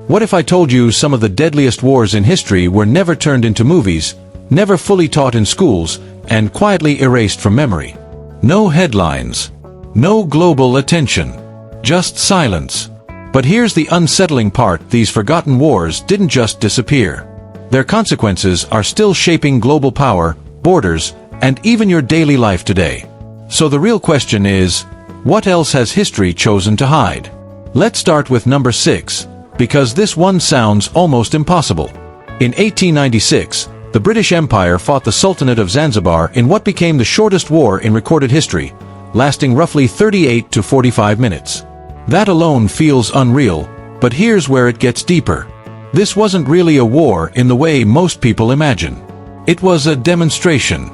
What if I told you some of the deadliest wars in history were never turned into movies, never fully taught in schools, and quietly erased from memory? No headlines. No global attention. Just silence. But here's the unsettling part: these forgotten wars didn't just disappear. Their consequences are still shaping global power, borders, and even your daily life today. So the real question is, what else has history chosen to hide? Let's start with number 6, because this one sounds almost impossible. In 1896, the British Empire fought the Sultanate of Zanzibar in what became the shortest war in recorded history, lasting roughly 38 to 45 minutes. That alone feels unreal, but here's where it gets deeper. This wasn't really a war in the way most people imagine. It was a demonstration.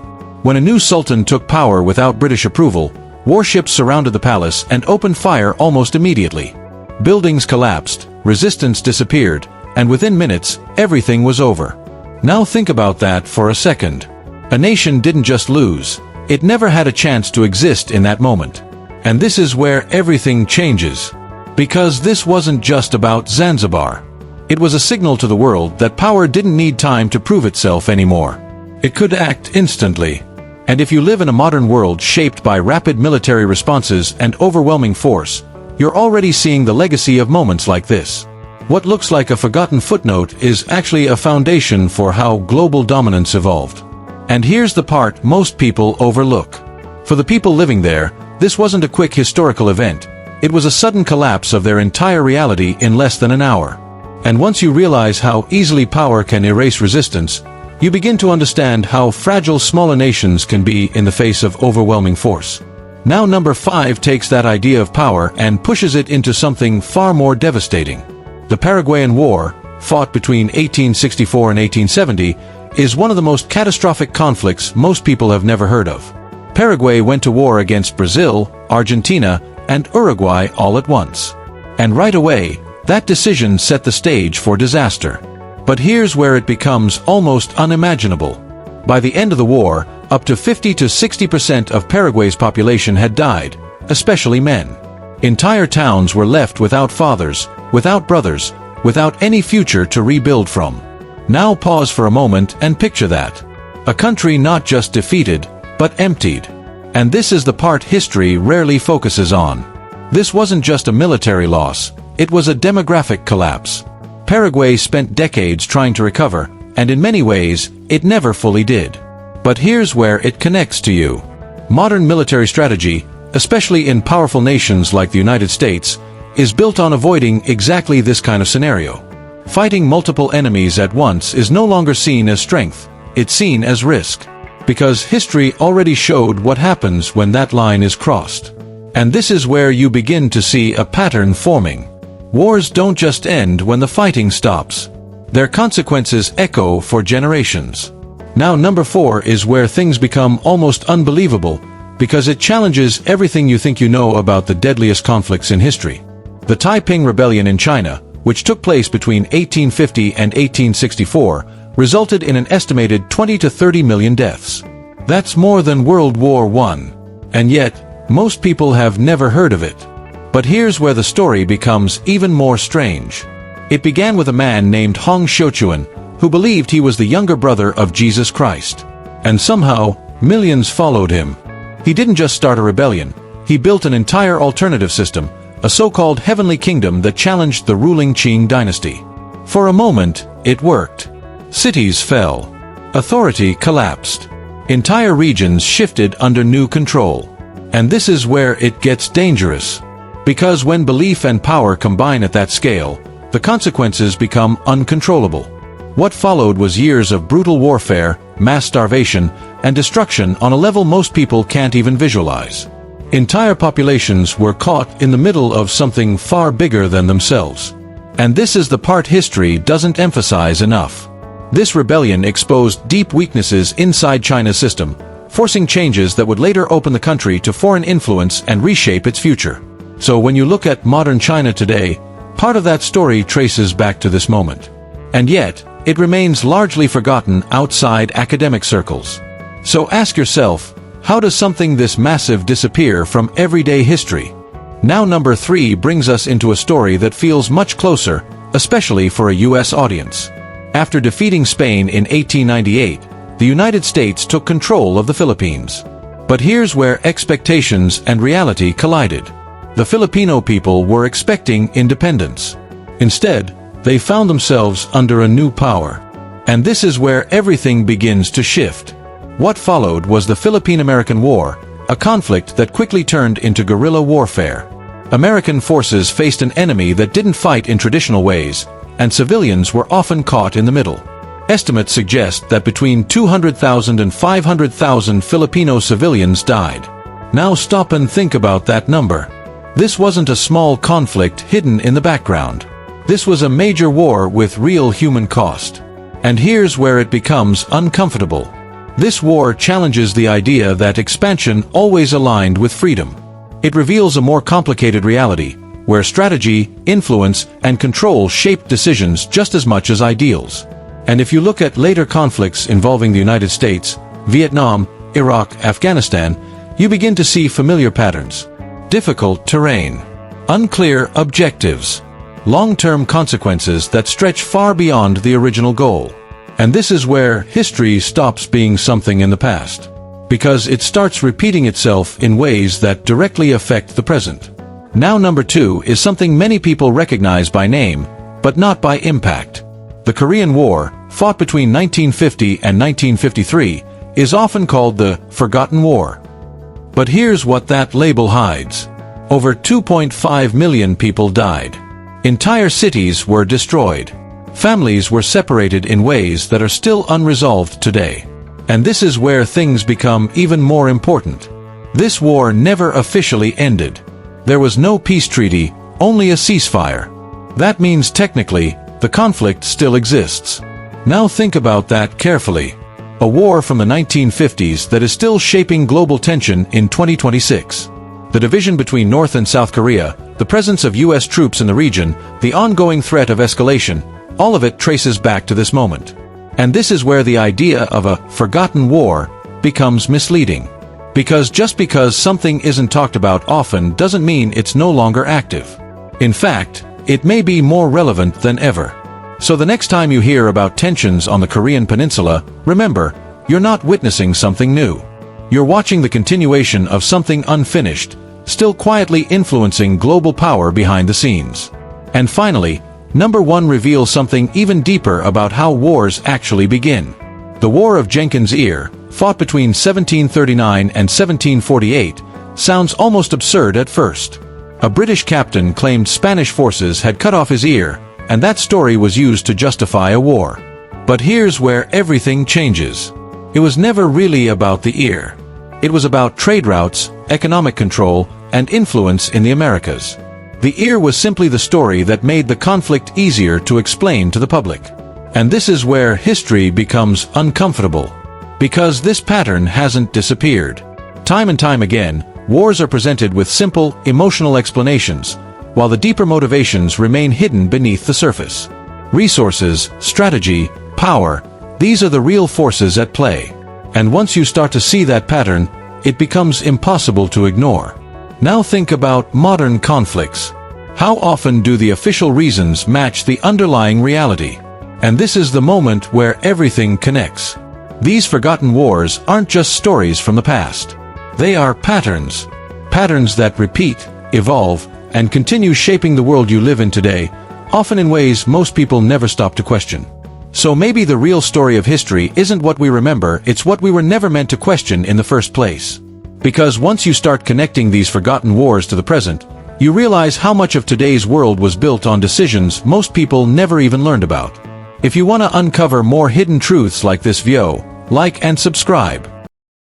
When a new sultan took power without British approval, warships surrounded the palace and opened fire almost immediately. Buildings collapsed, resistance disappeared, and within minutes, everything was over. Now think about that for a second. A nation didn't just lose, it never had a chance to exist in that moment. And this is where everything changes. Because this wasn't just about Zanzibar. It was a signal to the world that power didn't need time to prove itself anymore. It could act instantly. And if you live in a modern world shaped by rapid military responses and overwhelming force, you're already seeing the legacy of moments like this. What looks like a forgotten footnote is actually a foundation for how global dominance evolved. And here's the part most people overlook. For the people living there, this wasn't a quick historical event. It was a sudden collapse of their entire reality in less than an hour. And once you realize how easily power can erase resistance, you begin to understand how fragile smaller nations can be in the face of overwhelming force. Now number 5 takes that idea of power and pushes it into something far more devastating. The Paraguayan War, fought between 1864 and 1870, is one of the most catastrophic conflicts most people have never heard of. Paraguay went to war against Brazil, Argentina, and Uruguay all at once. And right away, that decision set the stage for disaster. But here's where it becomes almost unimaginable. By the end of the war, up to 50 to 60% of Paraguay's population had died, especially men. Entire towns were left without fathers, without brothers, without any future to rebuild from. Now pause for a moment and picture that. A country not just defeated, but emptied. And this is the part history rarely focuses on. This wasn't just a military loss, it was a demographic collapse. Paraguay spent decades trying to recover, and in many ways, it never fully did. But here's where it connects to you. Modern military strategy, especially in powerful nations like the United States, is built on avoiding exactly this kind of scenario. Fighting multiple enemies at once is no longer seen as strength, it's seen as risk. Because history already showed what happens when that line is crossed. And this is where you begin to see a pattern forming. Wars don't just end when the fighting stops. Their consequences echo for generations. Now number 4 is where things become almost unbelievable, because it challenges everything you think you know about the deadliest conflicts in history. The Taiping Rebellion in China, which took place between 1850 and 1864, resulted in an estimated 20 to 30 million deaths. That's more than World War I. And yet, most people have never heard of it. But here's where the story becomes even more strange. It began with a man named Hong Xiuquan, who believed he was the younger brother of Jesus Christ. And somehow, millions followed him. He didn't just start a rebellion, he built an entire alternative system, a so-called heavenly kingdom that challenged the ruling Qing dynasty. For a moment, it worked. Cities fell. Authority collapsed. Entire regions shifted under new control. And this is where it gets dangerous. Because when belief and power combine at that scale, the consequences become uncontrollable. What followed was years of brutal warfare, mass starvation, and destruction on a level most people can't even visualize. Entire populations were caught in the middle of something far bigger than themselves. And this is the part history doesn't emphasize enough. This rebellion exposed deep weaknesses inside China's system, forcing changes that would later open the country to foreign influence and reshape its future. So when you look at modern China today, part of that story traces back to this moment. And yet, it remains largely forgotten outside academic circles. So ask yourself, how does something this massive disappear from everyday history? Now number 3 brings us into a story that feels much closer, especially for a U.S. audience. After defeating Spain in 1898, the United States took control of the Philippines. But here's where expectations and reality collided. The Filipino people were expecting independence. Instead, they found themselves under a new power. And this is where everything begins to shift. What followed was the Philippine-American War, a conflict that quickly turned into guerrilla warfare. American forces faced an enemy that didn't fight in traditional ways, and civilians were often caught in the middle. Estimates suggest that between 200,000 and 500,000 Filipino civilians died. Now stop and think about that number. This wasn't a small conflict hidden in the background. This was a major war with real human cost. And here's where it becomes uncomfortable. This war challenges the idea that expansion always aligned with freedom. It reveals a more complicated reality, where strategy, influence, and control shape decisions just as much as ideals. And if you look at later conflicts involving the United States, Vietnam, Iraq, Afghanistan, you begin to see familiar patterns. Difficult terrain, unclear objectives, long-term consequences that stretch far beyond the original goal. And this is where history stops being something in the past, because it starts repeating itself in ways that directly affect the present. Now number 2 is something many people recognize by name, but not by impact. The Korean War, fought between 1950 and 1953, is often called the Forgotten War. But here's what that label hides. Over 2.5 million people died. Entire cities were destroyed. Families were separated in ways that are still unresolved today. And this is where things become even more important. This war never officially ended. There was no peace treaty, only a ceasefire. That means technically, the conflict still exists. Now think about that carefully. A war from the 1950s that is still shaping global tension in 2026. The division between North and South Korea, the presence of U.S. troops in the region, the ongoing threat of escalation, all of it traces back to this moment. And this is where the idea of a forgotten war becomes misleading. Because just because something isn't talked about often doesn't mean it's no longer active. In fact, it may be more relevant than ever. So the next time you hear about tensions on the Korean Peninsula, remember, you're not witnessing something new. You're watching the continuation of something unfinished, still quietly influencing global power behind the scenes. And finally, number 1 reveals something even deeper about how wars actually begin. The War of Jenkins' Ear, fought between 1739 and 1748, sounds almost absurd at first. A British captain claimed Spanish forces had cut off his ear, and that story was used to justify a war. But here's where everything changes. It was never really about the ear. It was about trade routes, economic control, and influence in the Americas. The ear was simply the story that made the conflict easier to explain to the public. And this is where history becomes uncomfortable. Because this pattern hasn't disappeared. Time and time again, wars are presented with simple, emotional explanations, while the deeper motivations remain hidden beneath the surface. Resources, strategy, power, these are the real forces at play. And once you start to see that pattern, it becomes impossible to ignore. Now think about modern conflicts. How often do the official reasons match the underlying reality? And this is the moment where everything connects. These forgotten wars aren't just stories from the past. They are patterns. Patterns that repeat, evolve, and continue shaping the world you live in today, often in ways most people never stop to question. So maybe the real story of history isn't what we remember, it's what we were never meant to question in the first place. Because once you start connecting these forgotten wars to the present, you realize how much of today's world was built on decisions most people never even learned about. If you want to uncover more hidden truths like this video, like and subscribe.